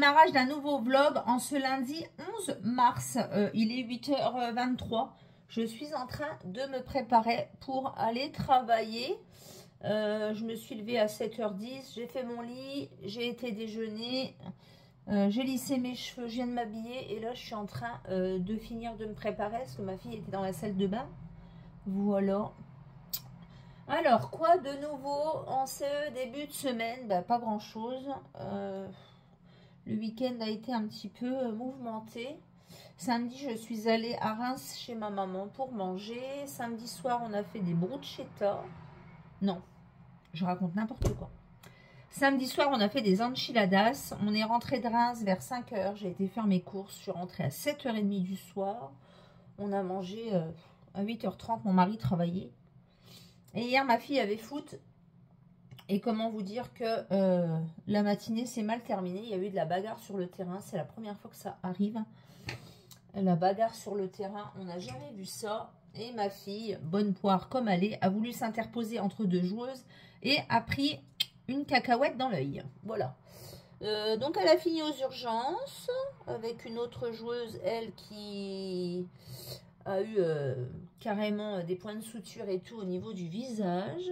démarrage d'un nouveau vlog en ce lundi 11 mars. Il est 8h23. Je suis en train de me préparer pour aller travailler. Je me suis levée à 7h10. J'ai fait mon lit. J'ai été déjeuner. J'ai lissé mes cheveux. Je viens de m'habiller. Et là, je suis en train de finir de me préparer parce que ma fille était dans la salle de bain. Voilà. Alors, quoi de nouveau en ce début de semaine? Pas grand-chose. Le week-end a été un petit peu mouvementé. Samedi, je suis allée à Reims chez ma maman pour manger. Samedi soir, on a fait des bruschettas. Non, je raconte n'importe quoi. Samedi soir, on a fait des enchiladas. On est rentré de Reims vers 5h. J'ai été faire mes courses. Je suis rentrée à 7h30 du soir. On a mangé à 8h30. Mon mari travaillait. Et hier, ma fille avait foot. Et comment vous dire que la matinée s'est mal terminée. Il y a eu de la bagarre sur le terrain. C'est la première fois que ça arrive. La bagarre sur le terrain, on n'a jamais vu ça. Et ma fille, bonne poire comme elle est, a voulu s'interposer entre deux joueuses et a pris une cacahuète dans l'œil. Voilà. Donc elle a fini aux urgences avec une autre joueuse, elle, qui a eu carrément des points de suture et tout au niveau du visage.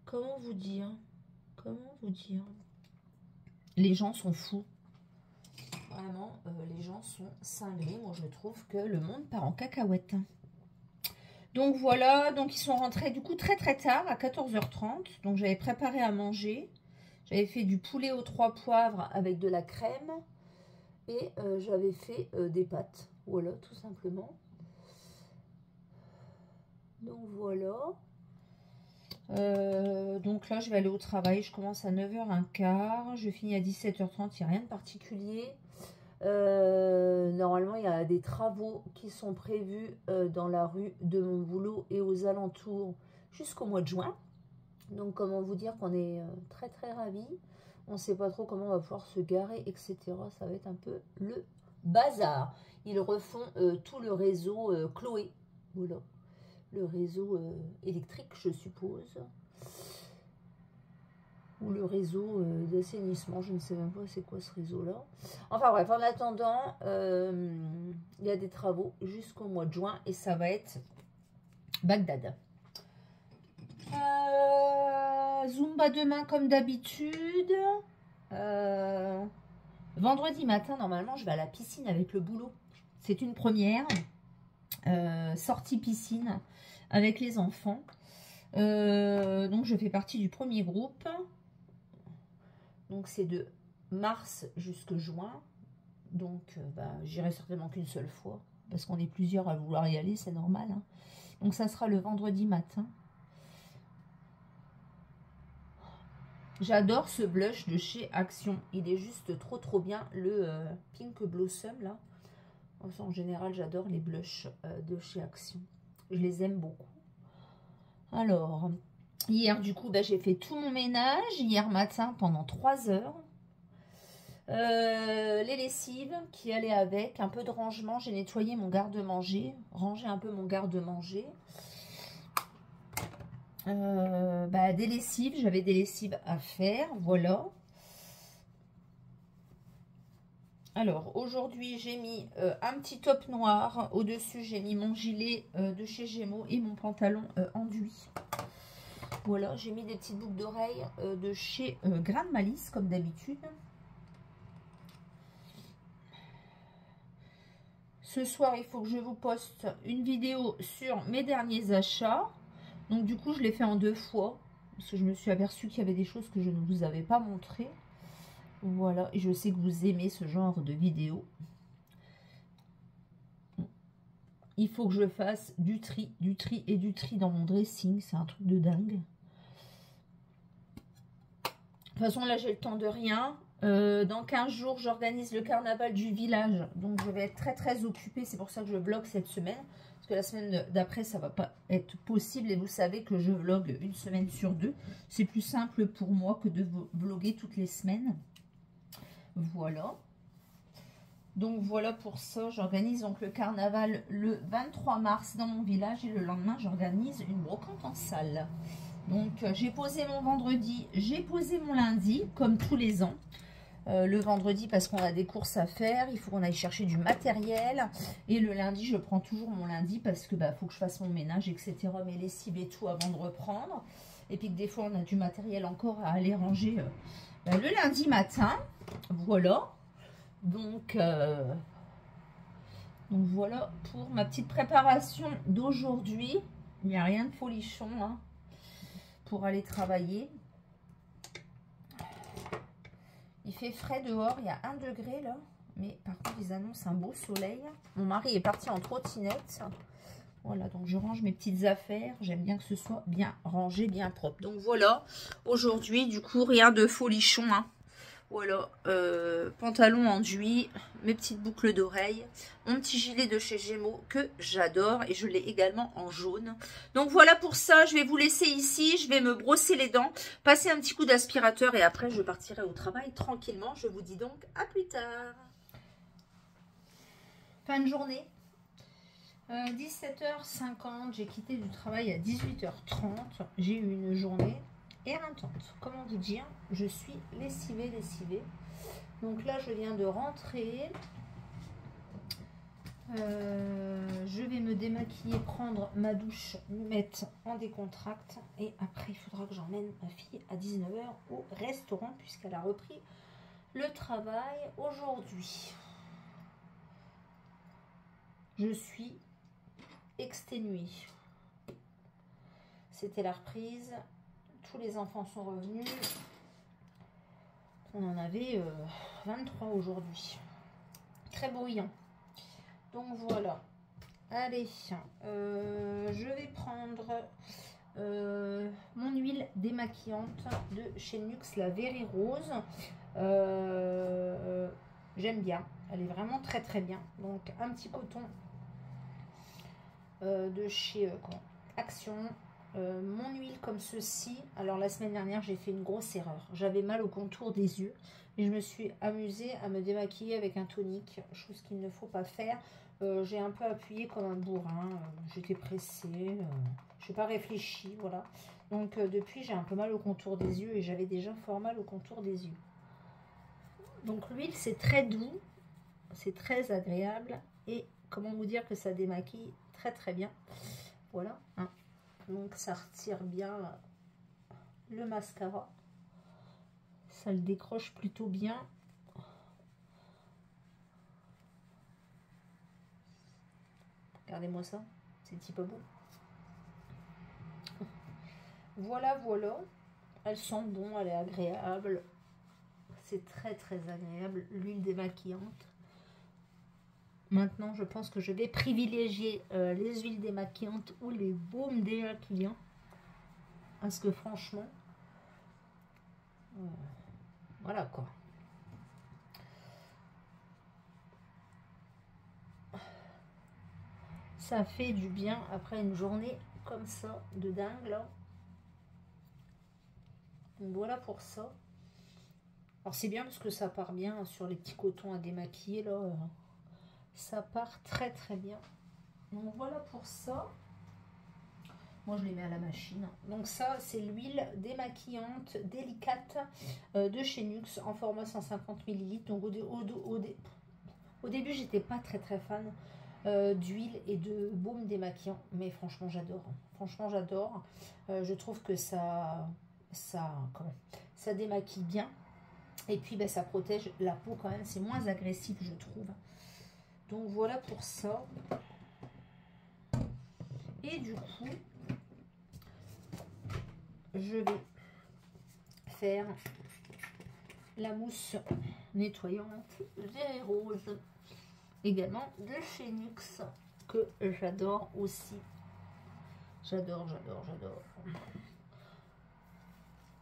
Comment vous dire? Comment vous dire? Les gens sont fous. Vraiment, les gens sont cinglés. Moi, je trouve que le monde part en cacahuète. Donc, voilà. Donc, ils sont rentrés, du coup, très, très tard, à 14h30. Donc, j'avais préparé à manger. J'avais fait du poulet aux 3 poivres avec de la crème. Et j'avais fait des pâtes. Voilà, tout simplement. Donc, voilà. Donc là, je vais aller au travail. Je commence à 9h15. Je finis à 17h30. Il n'y a rien de particulier. Normalement, il y a des travaux qui sont prévus dans la rue de mon boulot et aux alentours jusqu'au mois de juin. Donc, comment vous dire qu'on est très, très ravis. On ne sait pas trop comment on va pouvoir se garer, etc. Ça va être un peu le bazar. Ils refont tout le réseau Chloé. Voilà. Le réseau électrique, je suppose. Ou le réseau d'assainissement, je ne sais même pas c'est quoi ce réseau-là. Enfin bref, en attendant, il y a des travaux jusqu'au mois de juin et ça va être Bagdad. Zumba demain comme d'habitude. Vendredi matin, normalement, je vais à la piscine avec le boulot. C'est une première. Sortie piscine avec les enfants. Donc je fais partie du premier groupe. Donc c'est de mars jusqu'à juin. Donc j'irai certainement qu'une seule fois. Parce qu'on est plusieurs à vouloir y aller, c'est normal. Hein. Donc ça sera le vendredi matin. J'adore ce blush de chez Action. Il est juste trop bien. Le Pink Blossom là. En général, j'adore les blushs de chez Action. Je les aime beaucoup. Alors, hier, du coup, j'ai fait tout mon ménage. Hier matin, pendant 3 heures. Les lessives qui allaient avec. Un peu de rangement. J'ai nettoyé mon garde-manger. Rangé un peu mon garde-manger. Des lessives. J'avais des lessives à faire. Voilà. Alors, aujourd'hui, j'ai mis un petit top noir. Au-dessus, j'ai mis mon gilet de chez Gémeaux et mon pantalon enduit. Voilà, j'ai mis des petites boucles d'oreilles de chez Grain de Malice, comme d'habitude. Ce soir, il faut que je vous poste une vidéo sur mes derniers achats. Donc, du coup, je l'ai fait en 2 fois. Parce que je me suis aperçue qu'il y avait des choses que je ne vous avais pas montrées. Voilà, et je sais que vous aimez ce genre de vidéo. Il faut que je fasse du tri et du tri dans mon dressing. C'est un truc de dingue. De toute façon, là, j'ai le temps de rien. Dans 15 jours, j'organise le carnaval du village. Donc, je vais être très, très occupée. C'est pour ça que je vlog cette semaine. Parce que la semaine d'après, ça ne va pas être possible. Et vous savez que je vlog une semaine sur 2. C'est plus simple pour moi que de vlogger toutes les semaines. Voilà. Donc voilà pour ça, j'organise donc le carnaval le 23 mars dans mon village et le lendemain j'organise une brocante en salle. Donc j'ai posé mon vendredi, j'ai posé mon lundi comme tous les ans. Le vendredi parce qu'on a des courses à faire, il faut qu'on aille chercher du matériel. Et le lundi, je prends toujours mon lundi parce que faut que je fasse mon ménage, etc. Mes lessives et tout avant de reprendre. Et puis que des fois, on a du matériel encore à aller ranger le lundi matin. Voilà. Donc voilà pour ma petite préparation d'aujourd'hui. Il n'y a rien de folichon hein, pour aller travailler. Il fait frais dehors, il y a 1 degré là. Mais par contre, ils annoncent un beau soleil. Mon mari est parti en trottinette. Voilà, donc je range mes petites affaires. J'aime bien que ce soit bien rangé, bien propre. Donc voilà, aujourd'hui, du coup, rien de folichon. Hein. Voilà, pantalon enduit, mes petites boucles d'oreilles, mon petit gilet de chez Gémeaux que j'adore et je l'ai également en jaune. Donc voilà pour ça, je vais vous laisser ici, je vais me brosser les dents, passer un petit coup d'aspirateur et après je partirai au travail tranquillement. Je vous dis donc à plus tard. Fin de journée, 17h50, j'ai quitté du travail à 18h30, j'ai eu une journée éreintante. Comment vous dire, je suis lessivée. Donc là, je viens de rentrer. Je vais me démaquiller, prendre ma douche, me mettre en décontracte. Et après, il faudra que j'emmène ma fille à 19h au restaurant puisqu'elle a repris le travail aujourd'hui. Je suis exténuée. C'était la reprise. Tous les enfants sont revenus. On en avait 23 aujourd'hui. Très bruyant. Donc voilà. Allez, je vais prendre mon huile démaquillante de chez Nuxe, la Very Rose. J'aime bien. Elle est vraiment très très bien. Donc un petit coton de chez Action. Mon huile comme ceci. Alors la semaine dernière j'ai fait une grosse erreur, j'avais mal au contour des yeux et je me suis amusée à me démaquiller avec un tonique, chose qu'il ne faut pas faire. J'ai un peu appuyé comme un bourrin, j'étais pressée, je n'ai pas réfléchi, voilà. Donc depuis j'ai un peu mal au contour des yeux et j'avais déjà fort mal au contour des yeux. Donc l'huile c'est très doux, c'est très agréable et comment vous dire que ça démaquille très très bien. Voilà hein. Donc ça retire bien le mascara. Ça le décroche plutôt bien. Regardez-moi ça. C'est un petit peu beau. Voilà, voilà. Elle sent bon, elle est agréable. C'est très très agréable. L'huile démaquillante. Maintenant, je pense que je vais privilégier les huiles démaquillantes ou les baumes démaquillants. Parce que franchement, voilà quoi. Ça fait du bien après une journée comme ça, de dingue là. Donc voilà pour ça. Alors c'est bien parce que ça part bien sur les petits cotons à démaquiller là. Ça part très très bien. Donc voilà pour ça. Moi je les mets à la machine. Donc ça c'est l'huile démaquillante délicate de chez Nuxe en format 150 ml. Donc au début j'étais pas très très fan d'huile et de baume démaquillant, mais franchement j'adore. Franchement j'adore. Je trouve que ça démaquille bien. Et puis ça protège la peau quand même. C'est moins agressif je trouve. Donc voilà pour ça. Et du coup, je vais faire la mousse nettoyante Very Rose, également de chez Nuxe, que j'adore aussi. J'adore.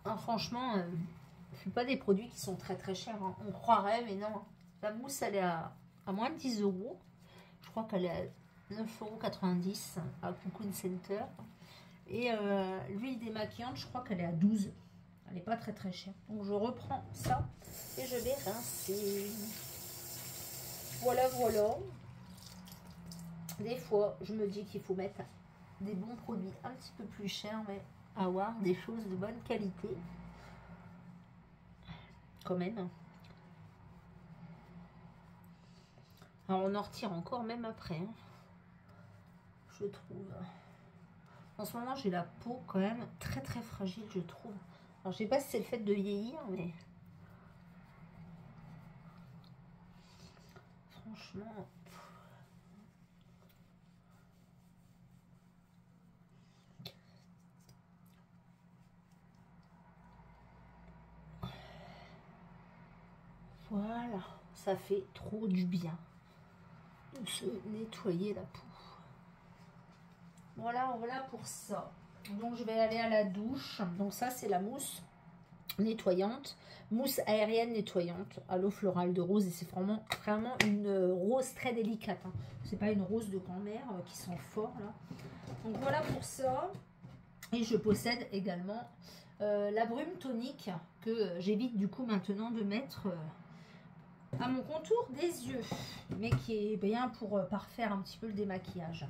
Ah, franchement, ce ne sont pas des produits qui sont très très chers. Hein. On croirait, mais non. La mousse, elle est à moins de 10 €. Je crois qu'elle est à 9,90 € à Cocoon Center. Et l'huile démaquillante, je crois qu'elle est à 12 €. Elle n'est pas très très chère. Donc je reprends ça et je vais rincer. Voilà. Des fois, je me dis qu'il faut mettre des bons produits un petit peu plus chers, mais avoir des choses de bonne qualité. Quand même. Alors on en retire encore même après, hein, je trouve. En ce moment j'ai la peau quand même très très fragile, je trouve. Alors je sais pas si c'est le fait de vieillir, mais franchement... Voilà, ça fait trop du bien de se nettoyer la peau. Voilà pour ça. Donc je vais aller à la douche. Donc ça c'est la mousse nettoyante, mousse aérienne nettoyante à l'eau florale de rose, et c'est vraiment une rose très délicate, hein. C'est pas une rose de grand-mère qui sent fort là. Donc voilà pour ça. Et je possède également la brume tonique que j'évite du coup maintenant de mettre à mon contour des yeux, mais qui est bien pour parfaire un petit peu le démaquillage.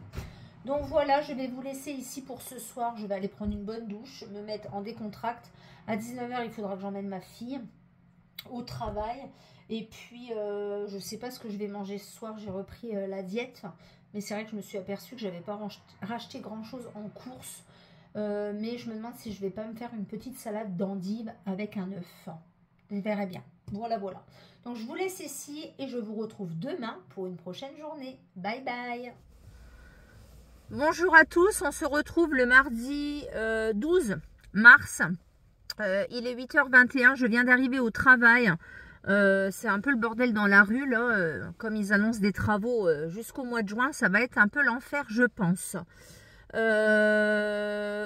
Donc voilà, je vais vous laisser ici pour ce soir. Je vais aller prendre une bonne douche, me mettre en décontracte. À 19 h, il faudra que j'emmène ma fille au travail. Et puis, je ne sais pas ce que je vais manger ce soir. J'ai repris la diète. Mais c'est vrai que je me suis aperçue que je n'avais pas racheté grand-chose en course. Mais je me demande si je ne vais pas me faire une petite salade d'endives avec un œuf. Je verrai bien. Voilà. Donc, je vous laisse ici et je vous retrouve demain pour une prochaine journée. Bye bye. Bonjour à tous, on se retrouve le mardi 12 mars. Il est 8 h 21, je viens d'arriver au travail. C'est un peu le bordel dans la rue là. Comme ils annoncent des travaux jusqu'au mois de juin, ça va être un peu l'enfer, je pense.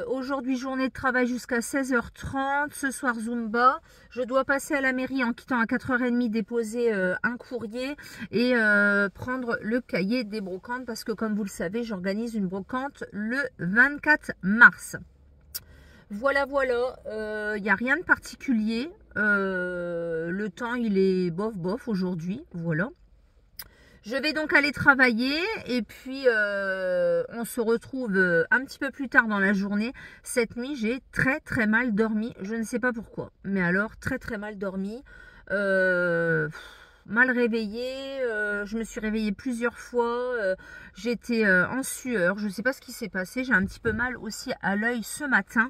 Aujourd'hui journée de travail jusqu'à 16 h 30, ce soir Zumba. Je dois passer à la mairie en quittant à 4 h 30, déposer un courrier et prendre le cahier des brocantes, parce que comme vous le savez, j'organise une brocante le 24 mars. Voilà, il n'y a rien de particulier. Le temps il est bof aujourd'hui, voilà. Je vais donc aller travailler et puis on se retrouve un petit peu plus tard dans la journée. Cette nuit, j'ai très mal dormi. Je ne sais pas pourquoi, mais alors très mal dormi. Mal réveillée. Je me suis réveillée plusieurs fois. J'étais en sueur. Je ne sais pas ce qui s'est passé. J'ai un petit peu mal aussi à l'œil ce matin.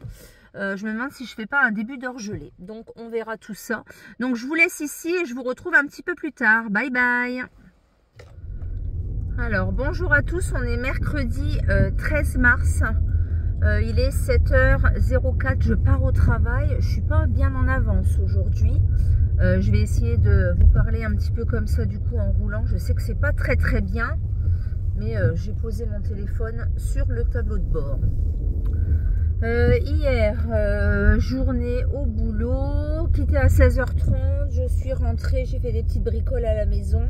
Je me demande si je fais pas un début d'orgelé. Donc on verra tout ça. Donc je vous laisse ici et je vous retrouve un petit peu plus tard. Bye bye. Alors bonjour à tous, on est mercredi 13 mars, il est 7 h 04, je pars au travail, je suis pas bien en avance aujourd'hui. Je vais essayer de vous parler un petit peu comme ça du coup en roulant. Je sais que c'est pas très bien, mais j'ai posé mon téléphone sur le tableau de bord. Hier, journée au boulot, quitté à 16 h 30, je suis rentrée, j'ai fait des petites bricoles à la maison.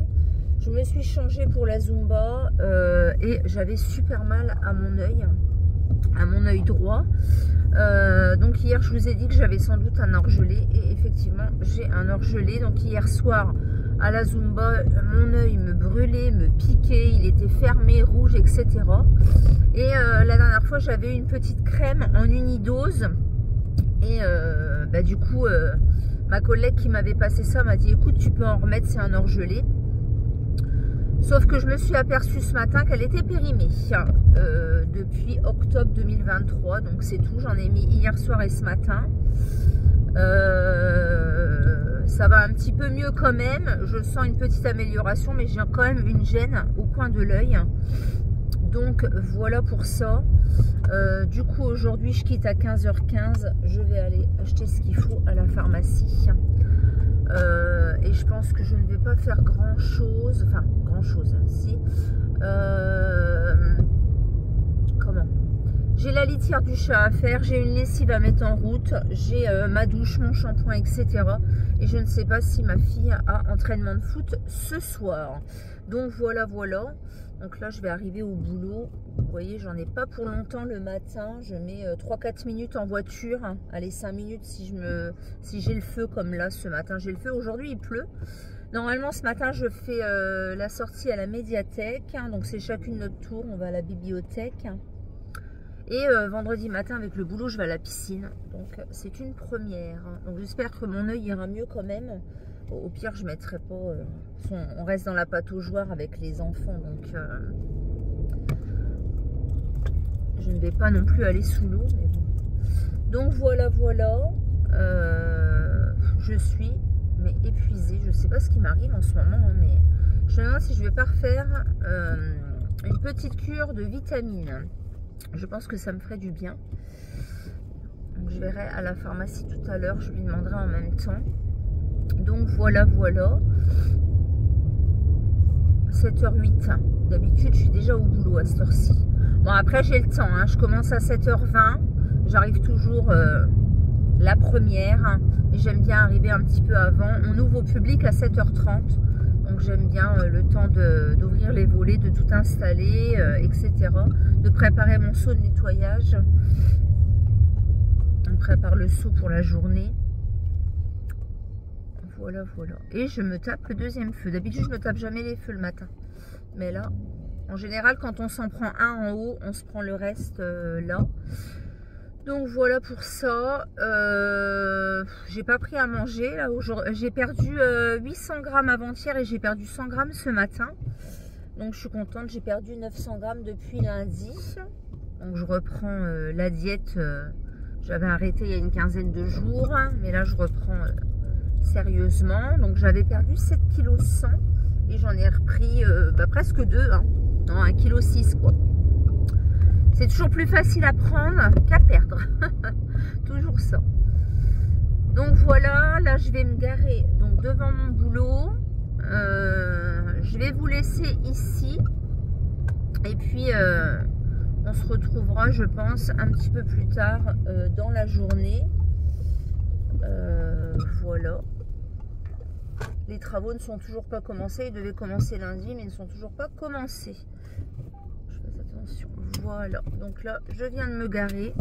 Je me suis changée pour la Zumba et j'avais super mal à mon œil droit. Donc hier, je vous ai dit que j'avais sans doute un orgelé et effectivement, j'ai un orgelé. Donc hier soir, à la Zumba, mon œil me brûlait, me piquait, il était fermé, rouge, etc. Et la dernière fois, j'avais une petite crème en unidose et du coup, ma collègue qui m'avait passé ça m'a dit « Écoute, tu peux en remettre, c'est un orgelé ». Sauf que je me suis aperçue ce matin qu'elle était périmée depuis octobre 2023. Donc c'est tout, j'en ai mis hier soir et ce matin. Ça va un petit peu mieux quand même. Je sens une petite amélioration, mais j'ai quand même une gêne au coin de l'œil. Donc voilà pour ça. Du coup aujourd'hui je quitte à 15 h 15. Je vais aller acheter ce qu'il faut à la pharmacie. Et je pense que je ne vais pas faire grand chose, enfin grand chose, si. Comment? J'ai la litière du chat à faire, j'ai une lessive à mettre en route, j'ai ma douche, mon shampoing, etc. Et je ne sais pas si ma fille a entraînement de foot ce soir. Donc voilà. Donc là, je vais arriver au boulot. Vous voyez, j'en ai pas pour longtemps le matin. Je mets 3-4 minutes en voiture. Allez, 5 minutes si j'ai le feu comme là ce matin. J'ai le feu. Aujourd'hui, il pleut. Normalement, ce matin, je fais la sortie à la médiathèque. Donc, c'est chacune notre tour. On va à la bibliothèque. Et vendredi matin, avec le boulot, je vais à la piscine. Donc, c'est une première. Donc, j'espère que mon œil ira mieux quand même. Au pire, je mettrai pas... on reste dans la pataugeoire avec les enfants, donc... je ne vais pas non plus aller sous l'eau, mais bon. Donc voilà, voilà. Je suis épuisée. Je ne sais pas ce qui m'arrive en ce moment, hein, mais je me demande si je vais pas refaire une petite cure de vitamines. Je pense que ça me ferait du bien. Donc, je verrai à la pharmacie tout à l'heure. Je lui demanderai en même temps. Donc voilà, voilà. 7h08. D'habitude, je suis déjà au boulot à cette heure-ci. Bon, après, j'ai le temps. Hein. Je commence à 7h20. J'arrive toujours la première. J'aime bien arriver un petit peu avant. On ouvre au public à 7h30. Donc, j'aime bien le temps d'ouvrir les volets, de tout installer, etc. De préparer mon seau de nettoyage. On prépare le seau pour la journée. Voilà, voilà. Et je me tape le deuxième feu. D'habitude, je ne me tape jamais les feux le matin. Mais là, en général, quand on s'en prend un en haut, on se prend le reste là. Donc voilà pour ça. J'ai pas pris à manger. Là, j'ai perdu 800 grammes avant-hier et j'ai perdu 100 grammes ce matin. Donc je suis contente. J'ai perdu 900 grammes depuis lundi. Donc je reprends la diète. J'avais arrêté il y a une quinzaine de jours. Mais là, je reprends... sérieusement, donc j'avais perdu 7,1 kg et j'en ai repris presque 2, hein. Non, 1,6 kg quoi. C'est toujours plus facile à prendre qu'à perdre. Toujours ça. Donc voilà, là je vais me garer donc devant mon boulot. Je vais vous laisser ici et puis on se retrouvera, je pense, un petit peu plus tard dans la journée. Voilà. Les travaux ne sont toujours pas commencés. Ils devaient commencer lundi, mais ils ne sont toujours pas commencés. Je fais attention. Voilà. Donc là, je viens de me garer.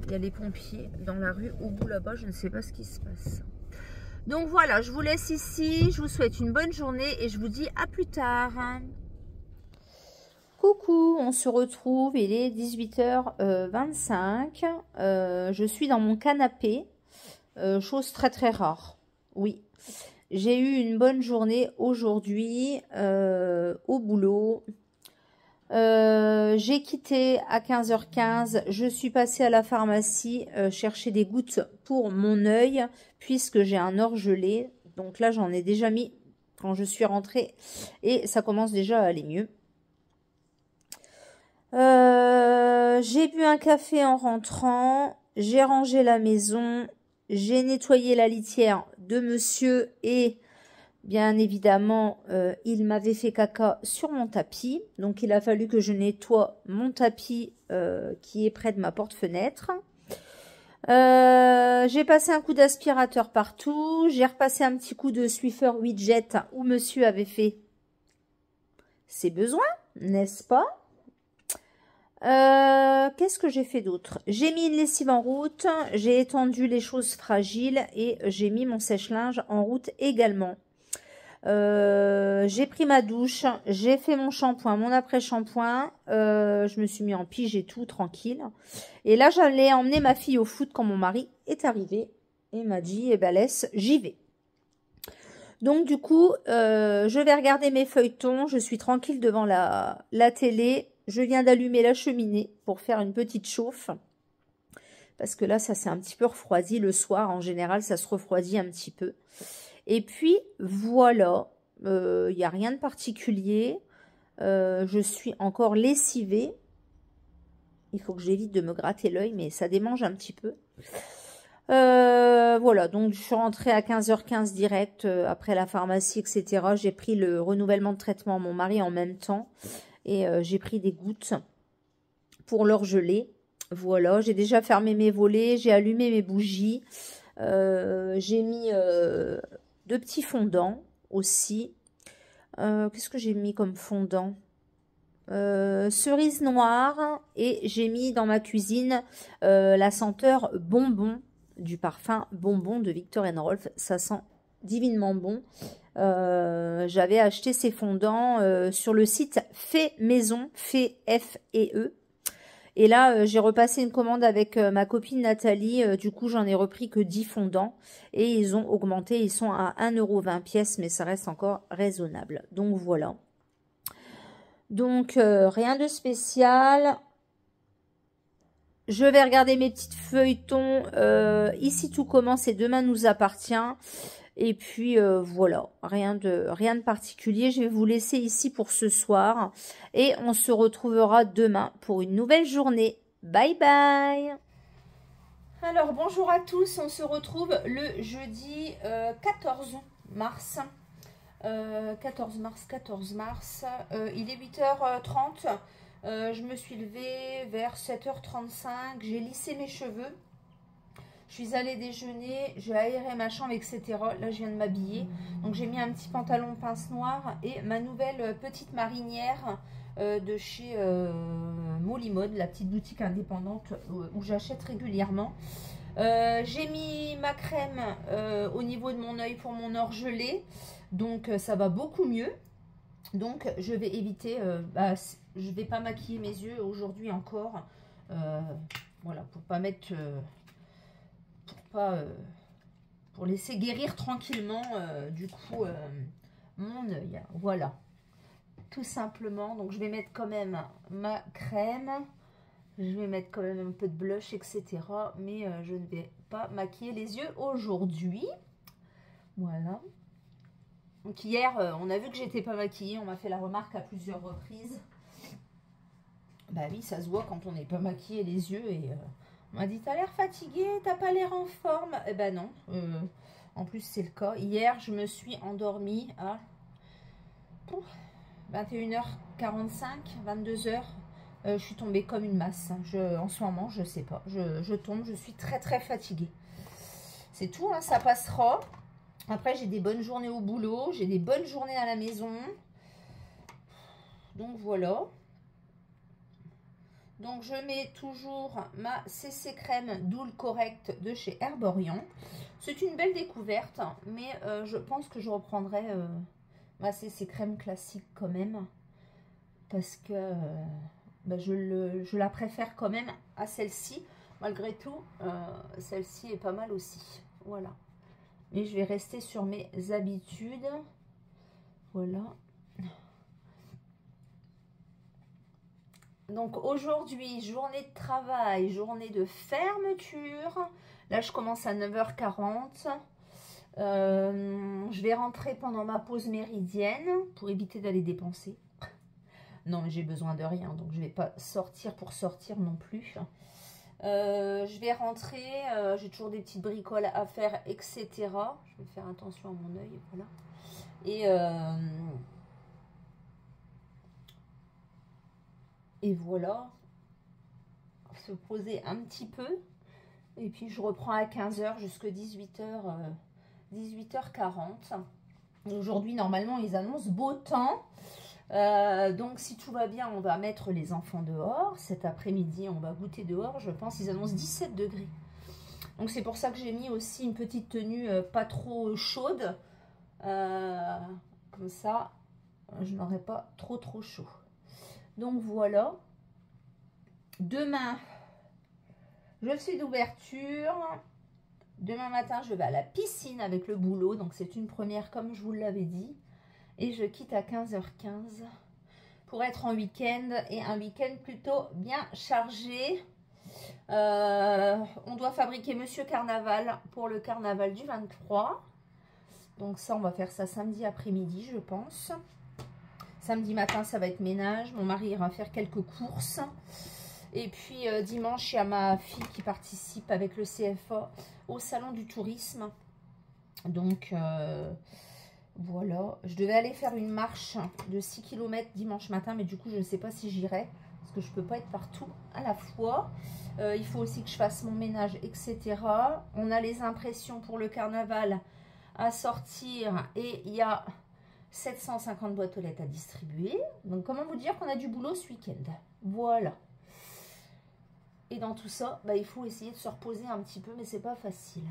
Il y a les pompiers dans la rue. Au bout là-bas, je ne sais pas ce qui se passe. Donc voilà, je vous laisse ici. Je vous souhaite une bonne journée et je vous dis à plus tard. Coucou, on se retrouve. Il est 18h25. Je suis dans mon canapé. Chose très très rare. Oui. J'ai eu une bonne journée aujourd'hui au boulot. J'ai quitté à 15h15. Je suis passée à la pharmacie chercher des gouttes pour mon œil puisque j'ai un orgelé. Donc là, j'en ai déjà mis quand je suis rentrée et ça commence déjà à aller mieux. J'ai bu un café en rentrant. J'ai rangé la maison. J'ai nettoyé la litière de monsieur et bien évidemment, il m'avait fait caca sur mon tapis. Donc, il a fallu que je nettoie mon tapis qui est près de ma porte-fenêtre. J'ai passé un coup d'aspirateur partout. J'ai repassé un petit coup de Swiffer Widget où monsieur avait fait ses besoins, n'est-ce pas? Qu'est-ce que j'ai fait d'autre? J'ai mis une lessive en route, j'ai étendu les choses fragiles et j'ai mis mon sèche-linge en route également. J'ai pris ma douche, j'ai fait mon shampoing, mon après-shampoing, je me suis mis en pige et tout, tranquille. Et là, j'allais emmener ma fille au foot quand mon mari est arrivé et m'a dit, eh ben laisse, j'y vais. Donc du coup, je vais regarder mes feuilletons, je suis tranquille devant la télé. Je viens d'allumer la cheminée pour faire une petite chauffe. Parce que là, ça s'est un petit peu refroidi le soir. En général, ça se refroidit un petit peu. Et puis, voilà. Il n'y a rien de particulier. Je suis encore lessivée. Il faut que j'évite de me gratter l'œil, mais ça démange un petit peu. Voilà, donc je suis rentrée à 15h15 direct après la pharmacie, etc. J'ai pris le renouvellement de traitement à mon mari en même temps. Et j'ai pris des gouttes pour l'orgelé. Voilà, j'ai déjà fermé mes volets, j'ai allumé mes bougies. J'ai mis 2 petits fondants aussi. Qu'est-ce que j'ai mis comme fondant? Cerise noire. Et j'ai mis dans ma cuisine la senteur bonbon du parfum bonbon de Viktor & Rolf. Ça sent divinement bon. J'avais acheté ces fondants sur le site Fait Maison, Fait F-E-E. Et là, j'ai repassé une commande avec ma copine Nathalie. Du coup, j'en ai repris que 10 fondants. Et ils ont augmenté. Ils sont à 1,20 € pièce, mais ça reste encore raisonnable. Donc, voilà. Donc, rien de spécial. Je vais regarder mes petites feuilletons. Ici, tout commence et demain nous appartient. Et puis, voilà. Rien de particulier. Je vais vous laisser ici pour ce soir. Et on se retrouvera demain pour une nouvelle journée. Bye bye. Alors, bonjour à tous. On se retrouve le jeudi 14 mars. 14 mars. Il est 8h30. Je me suis levée vers 7h35. J'ai lissé mes cheveux. Je suis allée déjeuner. J'ai aéré ma chambre, etc. Là, je viens de m'habiller. Donc, j'ai mis un petit pantalon pince noir et ma nouvelle petite marinière de chez Molimode, la petite boutique indépendante où j'achète régulièrement. J'ai mis ma crème au niveau de mon œil pour mon orgelé. Donc, ça va beaucoup mieux. Donc, je vais éviter... je vais pas maquiller mes yeux aujourd'hui encore. Voilà, pour pas mettre... pour laisser guérir tranquillement, du coup, mon œil. Voilà. Tout simplement. Donc, je vais mettre quand même ma crème. Je vais mettre quand même un peu de blush, etc. Mais je ne vais pas maquiller les yeux aujourd'hui. Voilà. Donc hier, on a vu que j'étais pas maquillée. On m'a fait la remarque à plusieurs reprises. Bah oui, ça se voit quand on n'est pas maquillé les yeux. Et on m'a dit, t'as l'air fatiguée, t'as pas l'air en forme. Eh ben non. En plus, c'est le cas. Hier, je me suis endormie à 21h45, 22h. Je suis tombée comme une masse. En ce moment, je sais pas. Je tombe, je suis très très fatiguée. C'est tout, hein, ça passera. Après, j'ai des bonnes journées au boulot. J'ai des bonnes journées à la maison. Donc, voilà. Donc, je mets toujours ma CC Crème Doule Correct de chez Herborian. C'est une belle découverte. Mais je pense que je reprendrai ma CC Crème classique quand même. Parce que je la préfère quand même à celle-ci. Malgré tout, celle-ci est pas mal aussi. Voilà. Et je vais rester sur mes habitudes. Voilà. Donc aujourd'hui, journée de travail, journée de fermeture. Là, je commence à 9h40. Je vais rentrer pendant ma pause méridienne pour éviter d'aller dépenser. Non, mais j'ai besoin de rien, donc je ne vais pas sortir pour sortir non plus. Je vais rentrer, j'ai toujours des petites bricoles à faire, etc. Je vais faire attention à mon œil, voilà. Et voilà, se poser un petit peu. Et puis je reprends à 15h jusqu'à 18h40. Aujourd'hui, normalement, ils annoncent beau temps. Donc si tout va bien, on va mettre les enfants dehors. Cet après-midi, on va goûter dehors. Je pense qu'ils annoncent 17 degrés. Donc c'est pour ça que j'ai mis aussi une petite tenue pas trop chaude. Comme ça, je n'aurai pas trop chaud. Donc voilà. Demain, je suis d'ouverture. Demain matin, je vais à la piscine avec le boulot. Donc c'est une première comme je vous l'avais dit. Et je quitte à 15h15 pour être en week-end. Et un week-end plutôt bien chargé. On doit fabriquer Monsieur Carnaval pour le carnaval du 23. Donc ça, on va faire ça samedi après-midi, je pense. Samedi matin, ça va être ménage. Mon mari ira faire quelques courses. Et puis dimanche, il y a ma fille qui participe avec le CFA au salon du tourisme. Donc voilà. Je devais aller faire une marche de 6 km dimanche matin. Mais du coup, je ne sais pas si j'irai. Parce que je ne peux pas être partout à la fois. Il faut aussi que je fasse mon ménage, etc. On a les impressions pour le carnaval à sortir. Et il y a 750 boîtes aux lettres à distribuer. Donc, comment vous dire qu'on a du boulot ce week-end? Voilà. Et dans tout ça, il faut essayer de se reposer un petit peu, mais c'est pas facile.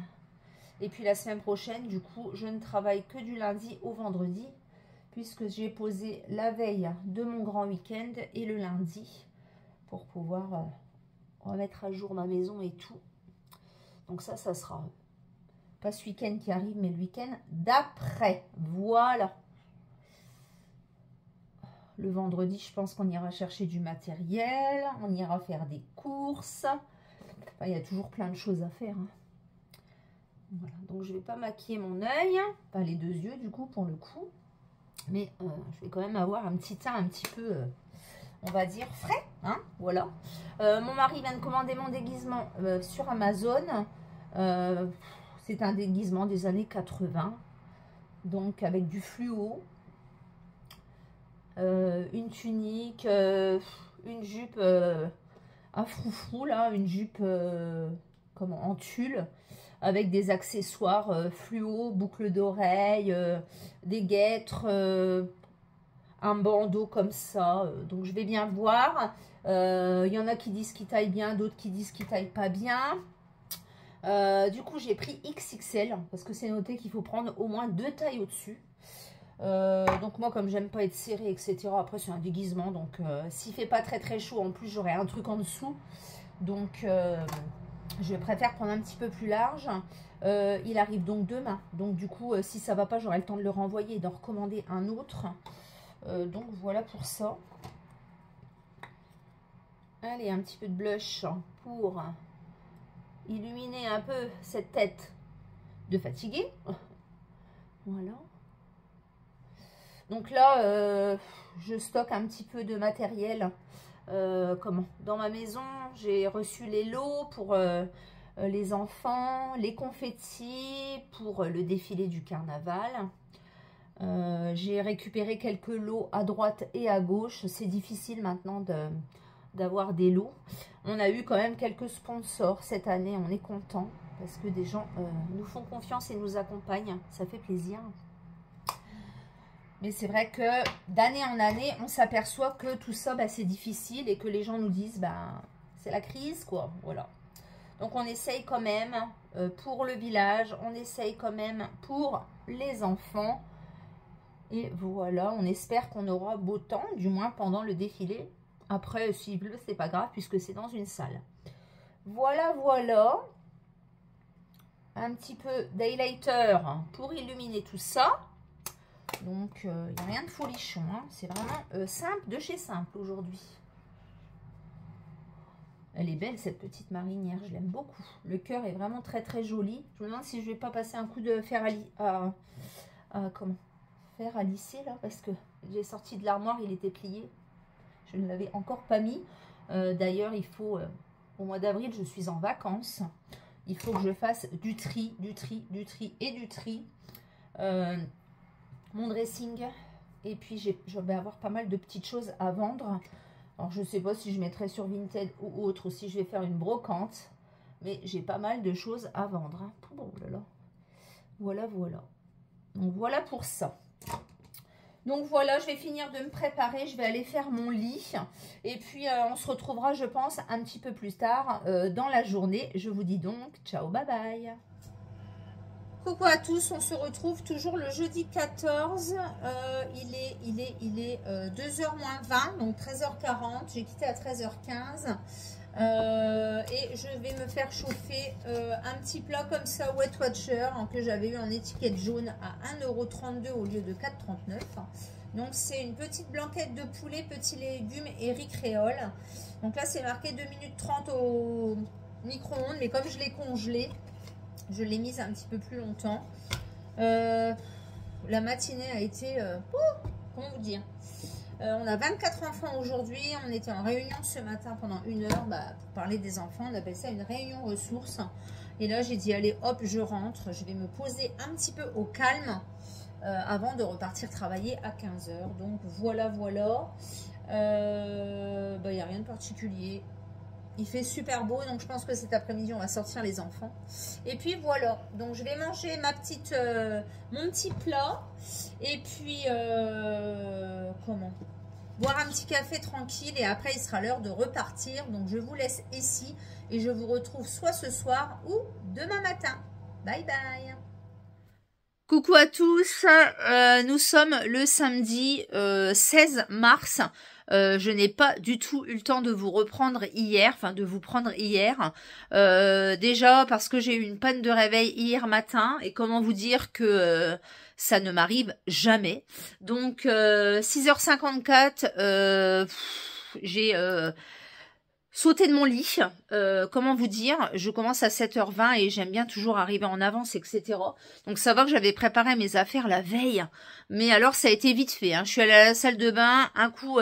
Et puis la semaine prochaine, du coup, je ne travaille que du lundi au vendredi, puisque j'ai posé la veille de mon grand week-end et le lundi pour pouvoir remettre à jour ma maison et tout. Donc ça sera pas ce week-end qui arrive, mais le week-end d'après. Voilà. Le vendredi, je pense qu'on ira chercher du matériel. On ira faire des courses. Enfin, il y a toujours plein de choses à faire. Hein. Voilà. Donc, je ne vais pas maquiller mon œil. Pas les deux yeux, du coup, pour le coup. Mais je vais quand même avoir un petit teint un petit peu, on va dire, frais. Hein, voilà. Mon mari vient de commander mon déguisement sur Amazon. C'est un déguisement des années 80. Donc, avec du fluo. Une tunique, une jupe à froufrou, là, une jupe en tulle, avec des accessoires fluo, boucles d'oreilles, des guêtres, un bandeau comme ça. Donc je vais bien voir. Il y en a qui disent qu'il taille bien, d'autres qui disent qu'il taille pas bien. Du coup, j'ai pris XXL parce que c'est noté qu'il faut prendre au moins 2 tailles au-dessus. Donc moi, comme j'aime pas être serré, etc. Après, c'est un déguisement. Donc, s'il fait pas très chaud, en plus, j'aurai un truc en dessous. Donc, je préfère prendre un petit peu plus large. Il arrive donc demain. Donc, du coup, si ça va pas, j'aurai le temps de le renvoyer et d'en recommander un autre. Donc, voilà pour ça. Allez, un petit peu de blush pour illuminer un peu cette tête de fatiguée. Voilà. Donc là, je stocke un petit peu de matériel. Dans ma maison, j'ai reçu les lots pour les enfants, les confettis pour le défilé du carnaval. J'ai récupéré quelques lots à droite et à gauche. C'est difficile maintenant d'avoir des lots. On a eu quand même quelques sponsors cette année. On est content parce que des gens nous font confiance et nous accompagnent. Ça fait plaisir. Mais c'est vrai que d'année en année, on s'aperçoit que tout ça, c'est difficile et que les gens nous disent, c'est la crise, quoi. Voilà. Donc, on essaye quand même pour le village, on essaye quand même pour les enfants. Et voilà, on espère qu'on aura beau temps, du moins pendant le défilé. Après, s'il pleut, c'est pas grave puisque c'est dans une salle. Voilà, voilà. Un petit peu d'highlighter pour illuminer tout ça. Donc, il n'y a rien de folichon. Hein. C'est vraiment simple de chez simple aujourd'hui. Elle est belle, cette petite marinière. Je l'aime beaucoup. Le cœur est vraiment très joli. Je me demande si je ne vais pas passer un coup de fer fer à lisser, là. Parce que j'ai sorti de l'armoire, il était plié. Je ne l'avais encore pas mis. D'ailleurs, il faut... au mois d'avril, je suis en vacances. Il faut que je fasse du tri et du tri. Mon dressing, et puis je vais avoir pas mal de petites choses à vendre. Alors je sais pas si je mettrai sur Vinted ou autre, ou si je vais faire une brocante, mais j'ai pas mal de choses à vendre. Hein. Oh là là. Voilà. Donc voilà pour ça. Donc voilà, je vais finir de me préparer, je vais aller faire mon lit. Et puis on se retrouvera, je pense, un petit peu plus tard dans la journée. Je vous dis donc, ciao, bye bye. Coucou à tous, on se retrouve toujours le jeudi 14, il est 2h moins 20, donc 13h40, j'ai quitté à 13h15 et je vais me faire chauffer un petit plat comme ça, Weight Watcher, que j'avais eu en étiquette jaune à 1,32 € au lieu de 4,39 €. Donc c'est une petite blanquette de poulet, petits légumes et riz créole. Donc là c'est marqué 2 minutes 30 au micro-ondes, mais comme je l'ai congelé, je l'ai mise un petit peu plus longtemps. La matinée a été... comment vous dire, on a 24 enfants aujourd'hui. On était en réunion ce matin pendant 1 heure pour parler des enfants. On appelle ça une réunion ressources. Et là, j'ai dit, allez, hop, je rentre. Je vais me poser un petit peu au calme avant de repartir travailler à 15 h. Donc, voilà. Il n'y a rien de particulier. Il fait super beau, donc je pense que cet après-midi, on va sortir les enfants. Et puis voilà, donc je vais manger mon petit plat. Et puis, boire un petit café tranquille. Et après, il sera l'heure de repartir. Donc je vous laisse ici. Et je vous retrouve soit ce soir ou demain matin. Bye bye. Coucou à tous, nous sommes le samedi 16 mars. Je n'ai pas du tout eu le temps de vous reprendre hier, enfin de vous prendre hier. Déjà parce que j'ai eu une panne de réveil hier matin et comment vous dire que ça ne m'arrive jamais. Donc 6h54, j'ai sauté de mon lit, comment vous dire, je commence à 7h20 et j'aime bien toujours arriver en avance, etc. Donc ça va que j'avais préparé mes affaires la veille, mais alors ça a été vite fait, hein. Je suis allée à la salle de bain, un coup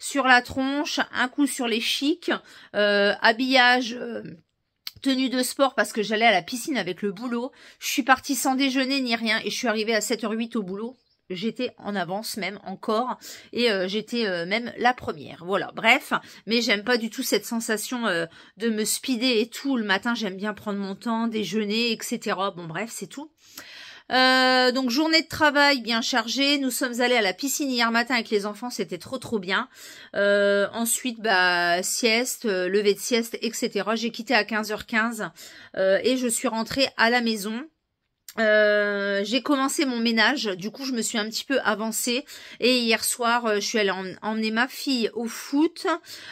sur la tronche, un coup sur les chics, habillage... tenue de sport parce que j'allais à la piscine avec le boulot. Je suis partie sans déjeuner ni rien et je suis arrivée à 7h08 au boulot. J'étais en avance même encore et j'étais même la première. Voilà, bref, mais j'aime pas du tout cette sensation de me speeder et tout. Le matin, j'aime bien prendre mon temps, déjeuner, etc. Bon, bref, c'est tout. Donc journée de travail bien chargée, nous sommes allés à la piscine hier matin avec les enfants, c'était trop bien. Ensuite sieste, lever de sieste, etc. J'ai quitté à 15h15 et je suis rentrée à la maison. J'ai commencé mon ménage, du coup je me suis un petit peu avancée et hier soir je suis allée emmener ma fille au foot.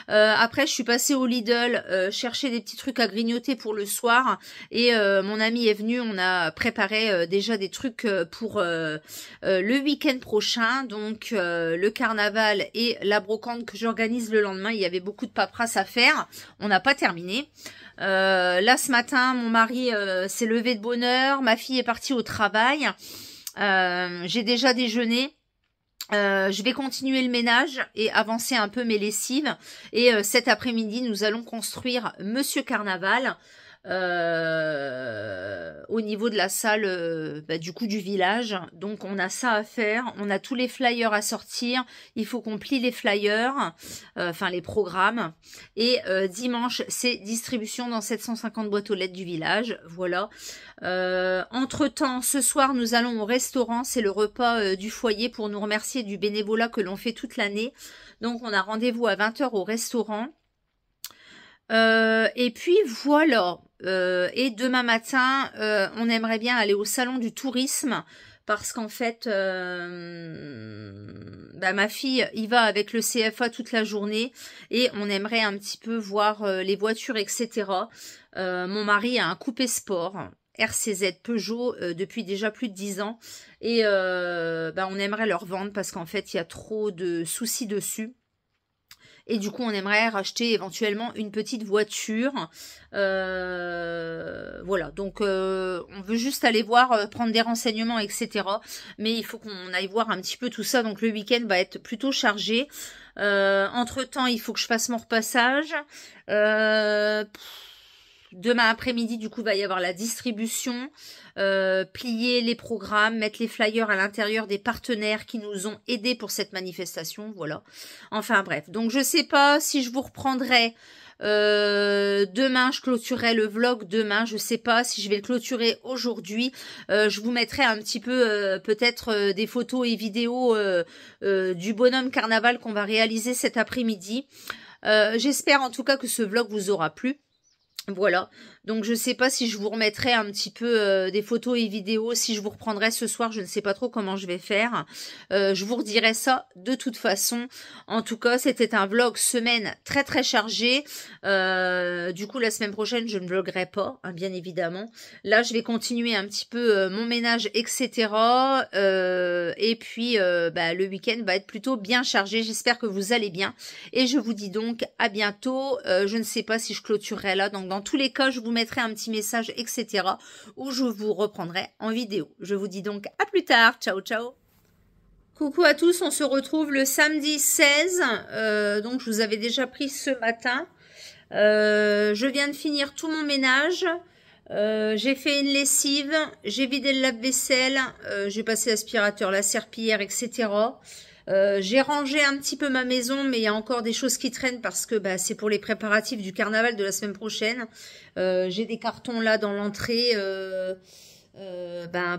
Après je suis passée au Lidl chercher des petits trucs à grignoter pour le soir et mon ami est venu, on a préparé déjà des trucs pour le week-end prochain, donc le carnaval et la brocante que j'organise le lendemain. Il y avait beaucoup de paperasse à faire, on n'a pas terminé. Là ce matin mon mari s'est levé de bonne heure, ma fille est partie au travail, j'ai déjà déjeuné. Je vais continuer le ménage et avancer un peu mes lessives et cet après-midi nous allons construire Monsieur Carnaval au niveau de la salle du coup du village. Donc on a ça à faire, on a tous les flyers à sortir, il faut qu'on plie les flyers, enfin les programmes, et dimanche c'est distribution dans 750 boîtes aux lettres du village. Voilà. Entre temps ce soir nous allons au restaurant, c'est le repas du foyer pour nous remercier du bénévolat que l'on fait toute l'année. Donc on a rendez-vous à 20h au restaurant. Et puis voilà, et demain matin on aimerait bien aller au salon du tourisme parce qu'en fait ma fille y va avec le CFA toute la journée et on aimerait un petit peu voir les voitures, etc. Mon mari a un coupé sport RCZ Peugeot depuis déjà plus de 10 ans et on aimerait leur vendre parce qu'en fait il y a trop de soucis dessus. Et du coup, on aimerait racheter éventuellement une petite voiture. Voilà, donc on veut juste aller voir, prendre des renseignements, etc. Mais il faut qu'on aille voir un petit peu tout ça. Donc le week-end va être plutôt chargé. Entre-temps, il faut que je fasse mon repassage. Demain après-midi, du coup, va y avoir la distribution, plier les programmes, mettre les flyers à l'intérieur des partenaires qui nous ont aidés pour cette manifestation, voilà. Enfin bref, donc je sais pas si je vous reprendrai demain, je clôturerai le vlog demain, je sais pas si je vais le clôturer aujourd'hui. Je vous mettrai un petit peu peut-être des photos et vidéos du bonhomme carnaval qu'on va réaliser cet après-midi. J'espère en tout cas que ce vlog vous aura plu. Voilà, donc je sais pas si je vous remettrai un petit peu des photos et vidéos, si je vous reprendrai ce soir, je ne sais pas trop comment je vais faire. Je vous redirai ça de toute façon. En tout cas, c'était un vlog semaine très chargé. Du coup, la semaine prochaine, je ne vloguerai pas, hein, bien évidemment. Là, je vais continuer un petit peu mon ménage, etc. Et puis, le week-end va être plutôt bien chargé. J'espère que vous allez bien. Et je vous dis donc à bientôt. Je ne sais pas si je clôturerai là, donc dans tous les cas, je vous mettrai un petit message, etc. où je vous reprendrai en vidéo. Je vous dis donc à plus tard. Ciao, ciao. Coucou à tous, on se retrouve le samedi 16. Donc, je vous avais déjà pris ce matin. Je viens de finir tout mon ménage. J'ai fait une lessive. J'ai vidé le lave-vaisselle. J'ai passé l'aspirateur, la serpillière, etc. J'ai rangé un petit peu ma maison, mais il y a encore des choses qui traînent parce que c'est pour les préparatifs du carnaval de la semaine prochaine. J'ai des cartons là dans l'entrée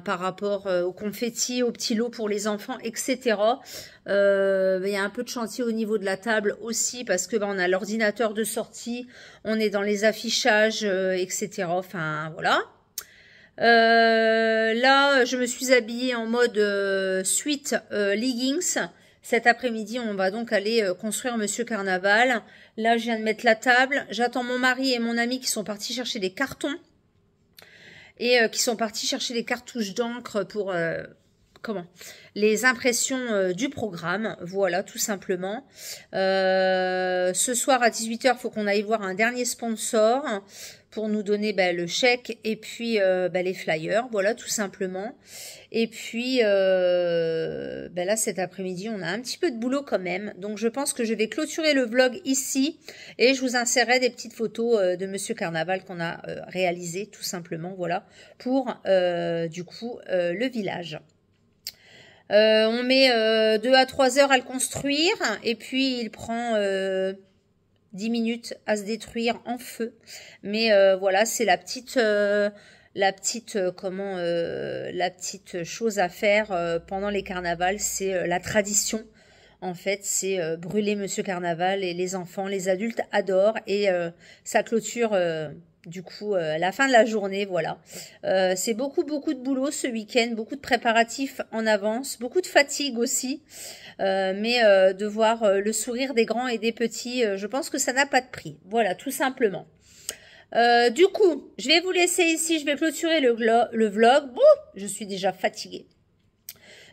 par rapport aux confettis, aux petits lots pour les enfants, etc. Il y a un peu de chantier au niveau de la table aussi parce que on a l'ordinateur de sortie, on est dans les affichages, etc. Enfin voilà. Là, je me suis habillée en mode sweat leggings. Cet après-midi, on va donc aller construire Monsieur Carnaval. Là, je viens de mettre la table. J'attends mon mari et mon ami qui sont partis chercher des cartons. Et qui sont partis chercher des cartouches d'encre pour... les impressions du programme, voilà, tout simplement. Ce soir à 18 h, il faut qu'on aille voir un dernier sponsor pour nous donner le chèque et puis les flyers, voilà, tout simplement. Et puis là, cet après-midi, on a un petit peu de boulot quand même. Donc, je pense que je vais clôturer le vlog ici et je vous insérerai des petites photos de Monsieur Carnaval qu'on a réalisé, tout simplement, voilà, pour du coup le village. On met 2 à 3 heures à le construire et puis il prend 10 minutes à se détruire en feu. Mais voilà, c'est la petite chose à faire pendant les carnavals, c'est la tradition. En fait, c'est brûler Monsieur Carnaval et les enfants, les adultes adorent et ça clôture du coup la fin de la journée, voilà. C'est beaucoup de boulot ce week-end, beaucoup de préparatifs en avance, beaucoup de fatigue aussi, mais de voir le sourire des grands et des petits, je pense que ça n'a pas de prix, voilà, tout simplement. Du coup, je vais vous laisser ici, je vais clôturer le vlog. Bon, je suis déjà fatiguée.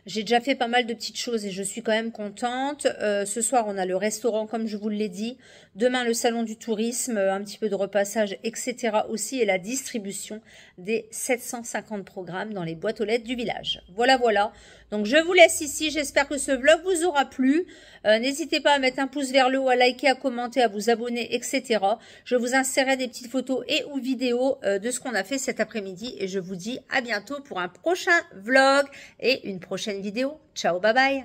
J'ai déjà fait pas mal de petites choses et je suis quand même contente. Ce soir, on a le restaurant, comme je vous l'ai dit. Demain, le salon du tourisme, un petit peu de repassage, etc. aussi. Et la distribution des 750 programmes dans les boîtes aux lettres du village. Voilà, voilà. Donc, je vous laisse ici. J'espère que ce vlog vous aura plu. N'hésitez pas à mettre un pouce vers le haut, à liker, à commenter, à vous abonner, etc. Je vous insérerai des petites photos et ou vidéos de ce qu'on a fait cet après-midi. Et je vous dis à bientôt pour un prochain vlog et une prochaine vidéo. Ciao, bye bye.